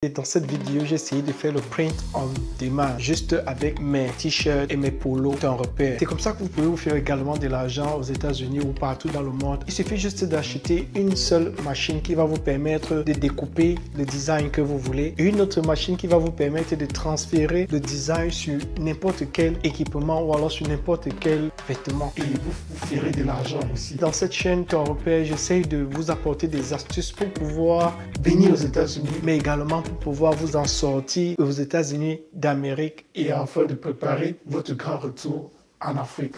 Et dans cette vidéo, j'ai essayé de faire le print on demand juste avec mes t-shirts et mes polos d'un repère. C'est comme ça que vous pouvez vous faire également de l'argent aux États-Unis ou partout dans le monde. Il suffit juste d'acheter une seule machine qui va vous permettre de découper le design que vous voulez et une autre machine qui va vous permettre de transférer le design sur n'importe quel équipement ou alors sur n'importe quel vêtement. Et vous ferez de l'argent aussi. Dans cette chaîne Ton Repère, j'essaye de vous apporter des astuces pour pouvoir venir aux États-Unis, mais également pour pouvoir vous en sortir aux États-Unis d'Amérique et afin de préparer votre grand retour en Afrique.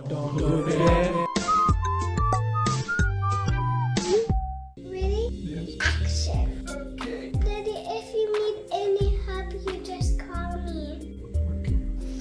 Ready? Yes. Action. Okay. Daddy, if you need any help, you just call me.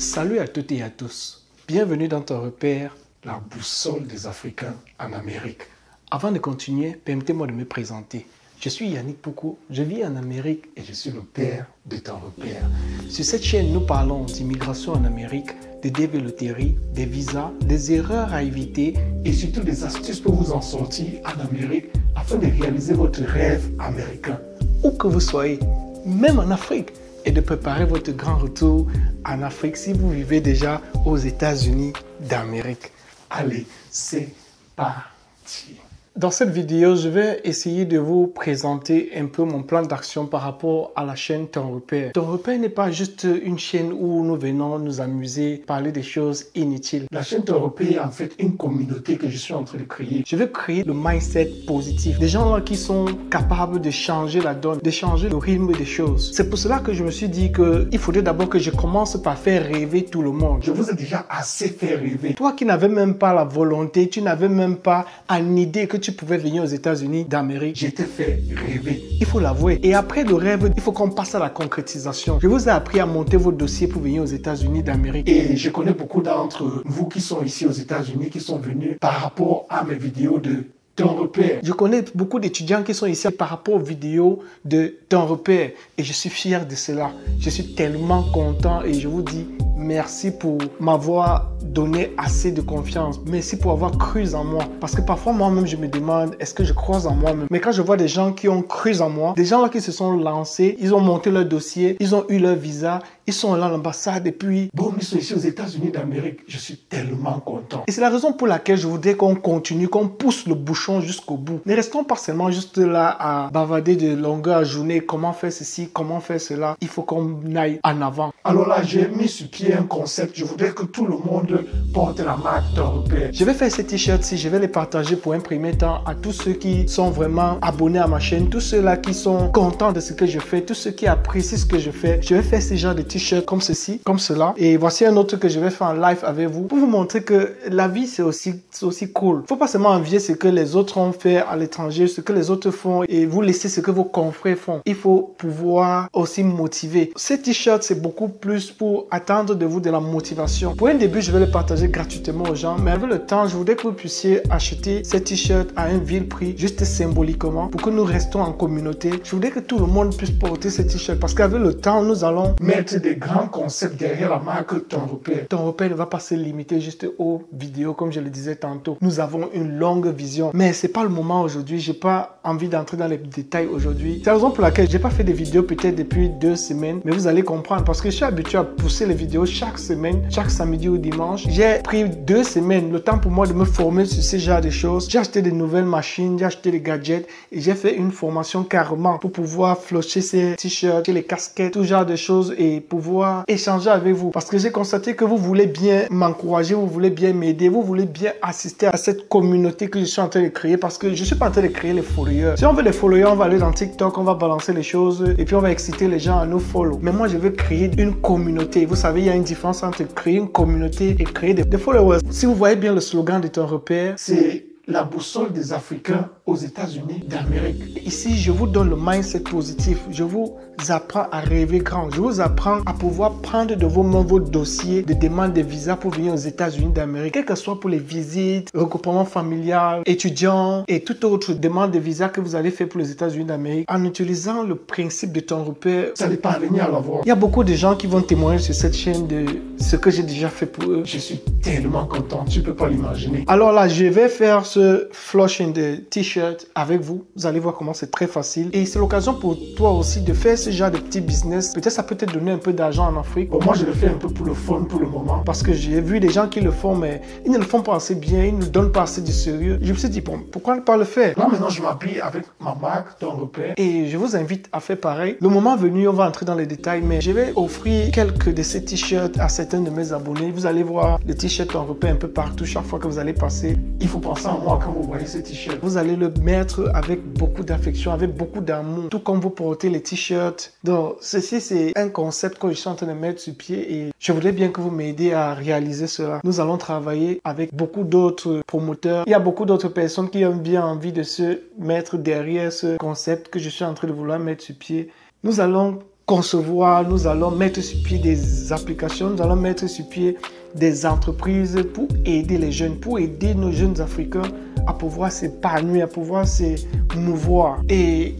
Salut à toutes et à tous. Bienvenue dans Ton Repère, la boussole des Africains en Amérique. Avant de continuer, permettez-moi de me présenter. Je suis Yannick Poukou, je vis en Amérique et je suis le père de Ton Repère. Sur cette chaîne, nous parlons d'immigration en Amérique, de développerie, des visas, des erreurs à éviter et surtout des astuces pour vous en sortir en Amérique afin de réaliser votre rêve américain. Où que vous soyez, même en Afrique, et de préparer votre grand retour en Afrique si vous vivez déjà aux États-Unis d'Amérique. Allez, c'est parti. Dans cette vidéo, je vais essayer de vous présenter un peu mon plan d'action par rapport à la chaîne Ton Repère. Ton Repère n'est pas juste une chaîne où nous venons nous amuser, parler des choses inutiles. La chaîne Ton Repère est en fait une communauté que je suis en train de créer. Je veux créer le mindset positif. Des gens là qui sont capables de changer la donne, de changer le rythme des choses. C'est pour cela que je me suis dit qu'il faudrait d'abord que je commence par faire rêver tout le monde. Je vous ai déjà assez fait rêver. Toi qui n'avais même pas la volonté, tu n'avais même pas une idée que tu pouvais venir aux États-Unis d'Amérique. Je t'ai fait rêver. Il faut l'avouer. Et après le rêve, il faut qu'on passe à la concrétisation. Je vous ai appris à monter vos dossiers pour venir aux États-Unis d'Amérique. Et je connais beaucoup d'entre vous qui sont ici aux États-Unis, qui sont venus par rapport à mes vidéos de Ton Repère. Je connais beaucoup d'étudiants qui sont ici par rapport aux vidéos de Ton Repère. Et je suis fier de cela. Je suis tellement content et je vous dis merci pour m'avoir donné assez de confiance. Merci pour avoir cru en moi. Parce que parfois, moi-même, je me demande, est-ce que je crois en moi-même? Mais quand je vois des gens qui ont cru en moi, des gens là qui se sont lancés, ils ont monté leur dossier, ils ont eu leur visa, ils sont là à l'ambassade et puis... Bon, ils sont ici aux États-Unis d'Amérique. Je suis tellement content. Et c'est la raison pour laquelle je voudrais qu'on continue, qu'on pousse le bouchon jusqu'au bout. Ne restons pas seulement juste là à bavarder de longueur à journée, comment faire ceci, comment faire cela. Il faut qu'on aille en avant. Alors là, j'ai mis sur pied un concept. Je voudrais que tout le monde porte la marque Ton Repère. Je vais faire ces t-shirts-ci, je vais les partager pour un premier temps à tous ceux qui sont vraiment abonnés à ma chaîne, tous ceux-là qui sont contents de ce que je fais, tous ceux qui apprécient ce que je fais. Je vais faire ce genre de t-shirts comme ceci, comme cela. Et voici un autre que je vais faire en live avec vous pour vous montrer que la vie, c'est aussi cool. Faut pas seulement envier ce que les autres ont fait à l'étranger, ce que les autres font et vous laisser ce que vos confrères font. Il faut pouvoir aussi motiver. Ces t-shirts, c'est beaucoup plus pour attendre de vous de la motivation. Pour un début, je vais les partager gratuitement aux gens, mais avec le temps, je voudrais que vous puissiez acheter ces t-shirts à un vil prix, juste symboliquement, pour que nous restons en communauté. Je voudrais que tout le monde puisse porter ces t-shirts parce qu'avec le temps, nous allons mettre des grands concepts derrière la marque Ton Repère. Ton Repère ne va pas se limiter juste aux vidéos, comme je le disais tantôt. Nous avons une longue vision, mais c'est pas le moment aujourd'hui. J'ai pas envie d'entrer dans les détails aujourd'hui. C'est la raison pour laquelle j'ai pas fait de vidéos peut-être depuis 2 semaines, mais vous allez comprendre parce que je suis habitué à pousser les vidéos chaque semaine, chaque samedi ou dimanche. J'ai pris 2 semaines, le temps pour moi de me former sur ce genre de choses. J'ai acheté de nouvelles machines, j'ai acheté des gadgets et j'ai fait une formation carrément pour pouvoir flusher ces t-shirts, les casquettes, tout genre de choses et pouvoir échanger avec vous. Parce que j'ai constaté que vous voulez bien m'encourager, vous voulez bien m'aider, vous voulez bien assister à cette communauté que je suis en train de créer parce que je suis pas en train de créer les followers. Si on veut des followers, on va aller dans TikTok, on va balancer les choses et puis on va exciter les gens à nous follow. Mais moi, je veux créer une communauté. Vous savez, il y a une différence entre créer une communauté et créer des followers. Si vous voyez bien le slogan de Ton Repère, c'est la boussole des Africains aux États-Unis d'Amérique. Ici, je vous donne le mindset positif. Je vous apprends à rêver grand. Je vous apprends à pouvoir prendre de vos mains vos dossiers de demande de visa pour venir aux États-Unis d'Amérique. Quel que soit pour les visites, regroupement familial, étudiants et toute autre demande de visa que vous allez faire pour les États-Unis d'Amérique. En utilisant le principe de Ton Repère, vous allez parvenir à l'avoir. Il y a beaucoup de gens qui vont témoigner sur cette chaîne de ce que j'ai déjà fait pour eux. Je suis tellement content, tu peux pas l'imaginer. Alors là, je vais faire ce flushing de t-shirt t-shirt avec vous. Vous allez voir comment c'est très facile. Et c'est l'occasion pour toi aussi de faire ce genre de petits business. Peut-être ça peut te donner un peu d'argent en Afrique. Bon, moi, je le fais un peu pour le fun pour le moment. Parce que j'ai vu des gens qui le font, mais ils ne le font pas assez bien. Ils ne donnent pas assez de sérieux. Je me suis dit, bon, pourquoi ne pas le faire? Là, maintenant, je m'habille avec ma marque, Ton Repère. Et je vous invite à faire pareil. Le moment venu, on va entrer dans les détails, mais je vais offrir quelques de ces t-shirts à certains de mes abonnés. Vous allez voir le t-shirt Ton Repère un peu partout chaque fois que vous allez passer. Il faut penser à moi quand vous voyez ces t-shirts. Vous allez le mettre avec beaucoup d'affection, avec beaucoup d'amour, tout comme vous portez les t-shirts. Donc, ceci, c'est un concept que je suis en train de mettre sur pied et je voudrais bien que vous m'aidiez à réaliser cela. Nous allons travailler avec beaucoup d'autres promoteurs. Il y a beaucoup d'autres personnes qui ont bien envie de se mettre derrière ce concept que je suis en train de vouloir mettre sur pied. Nous allons concevoir, nous allons mettre sur pied des applications, nous allons mettre sur pied des entreprises pour aider les jeunes, pour aider nos jeunes Africains à pouvoir s'épanouir, à pouvoir s'émouvoir. Et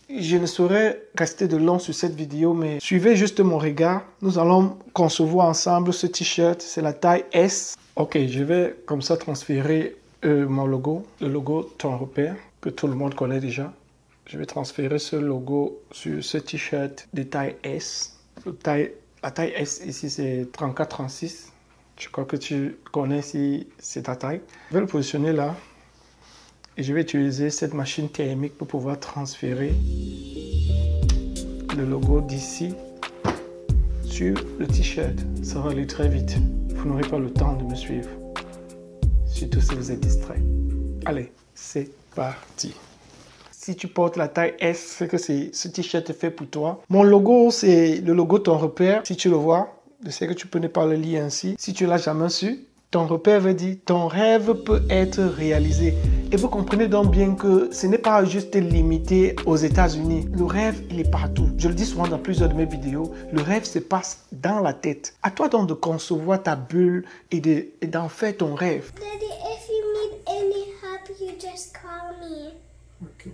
je ne saurais rester de long sur cette vidéo, mais suivez juste mon regard. Nous allons concevoir ensemble ce t-shirt, c'est la taille S. Ok, je vais comme ça transférer mon logo, le logo Ton Repère, que tout le monde connaît déjà. Je vais transférer ce logo sur ce t-shirt de taille S. La taille S ici, c'est 34-36. Je crois que tu connais si c'est ta taille. Je vais le positionner là. Et je vais utiliser cette machine thermique pour pouvoir transférer le logo d'ici sur le t-shirt. Ça va aller très vite. Vous n'aurez pas le temps de me suivre. Surtout si vous êtes distrait. Allez, c'est parti. Si tu portes la taille S, c'est que ce t-shirt est fait pour toi. Mon logo, c'est le logo Ton Repère. Si tu le vois, je sais que tu peux ne pas le lire ainsi. Si tu l'as jamais su, Ton Repère veut dire ton rêve peut être réalisé. Et vous comprenez donc bien que ce n'est pas juste limité aux États-Unis. Le rêve, il est partout. Je le dis souvent dans plusieurs de mes vidéos. Le rêve se passe dans la tête. À toi donc de concevoir ta bulle et d'en faire ton rêve. Daddy, if you need any help, you just call me. Ok.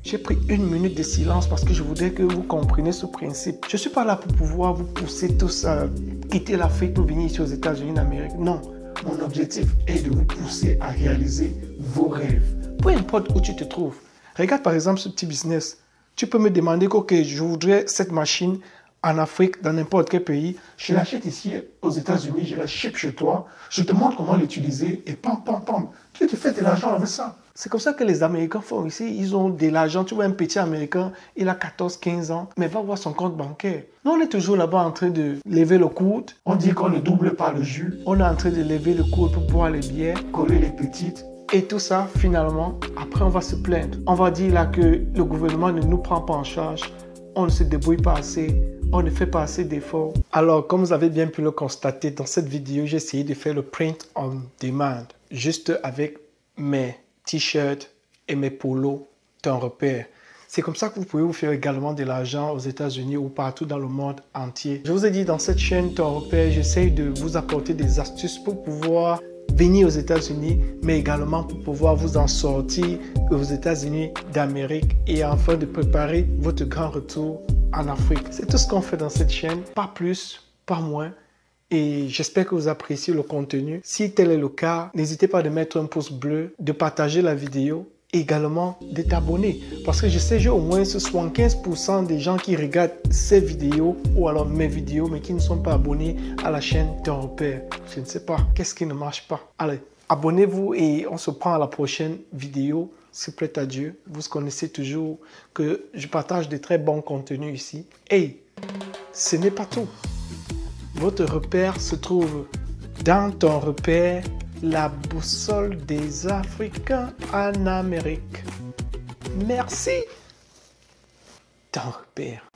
J'ai pris 1 minute de silence parce que je voudrais que vous compreniez ce principe. Je ne suis pas là pour pouvoir vous pousser tous à quitter l'Afrique pour venir ici aux États-Unis d'Amérique. Non. Mon objectif est de vous pousser à réaliser vos rêves. Peu importe où tu te trouves. Regarde par exemple ce petit business. Tu peux me demander que ok, je voudrais cette machine en Afrique, dans n'importe quel pays. Je l'achète ici aux États-Unis, je la ship chez toi, je te montre comment l'utiliser et pam, pam, pam. Tu te fais de l'argent avec ça. C'est comme ça que les Américains font ici. Ils ont de l'argent. Tu vois un petit Américain, il a 14-15 ans, mais va voir son compte bancaire. Nous, on est toujours là-bas en train de lever le coude. On dit qu'on ne double pas le jus. On est en train de lever le coude pour boire les bières. Coller les petites. Et tout ça, finalement, après, on va se plaindre. On va dire là que le gouvernement ne nous prend pas en charge. On ne se débrouille pas assez. On ne fait pas assez d'efforts. Alors, comme vous avez bien pu le constater, dans cette vidéo, j'ai essayé de faire le print on demand. Juste avec mes t-shirts et mes polos Ton Repère. C'est comme ça que vous pouvez vous faire également de l'argent aux États-Unis ou partout dans le monde entier. Je vous ai dit dans cette chaîne Ton Repère, j'essaye de vous apporter des astuces pour pouvoir venir aux États-Unis, mais également pour pouvoir vous en sortir aux États-Unis d'Amérique et enfin de préparer votre grand retour en Afrique. C'est tout ce qu'on fait dans cette chaîne, pas plus, pas moins. Et j'espère que vous appréciez le contenu. Si tel est le cas, n'hésitez pas de mettre un pouce bleu, de partager la vidéo, également de t'abonner. Parce que je sais, j'ai au moins 75% des gens qui regardent ces vidéos ou alors mes vidéos, mais qui ne sont pas abonnés à la chaîne Ton Repère. Je ne sais pas, qu'est-ce qui ne marche pas? Allez, abonnez-vous et on se prend à la prochaine vidéo. S'il plaît à Dieu, vous connaissez toujours que je partage de très bons contenus ici. Et ce n'est pas tout. Votre repère se trouve dans Ton Repère, la boussole des Africains en Amérique. Merci, Ton Repère.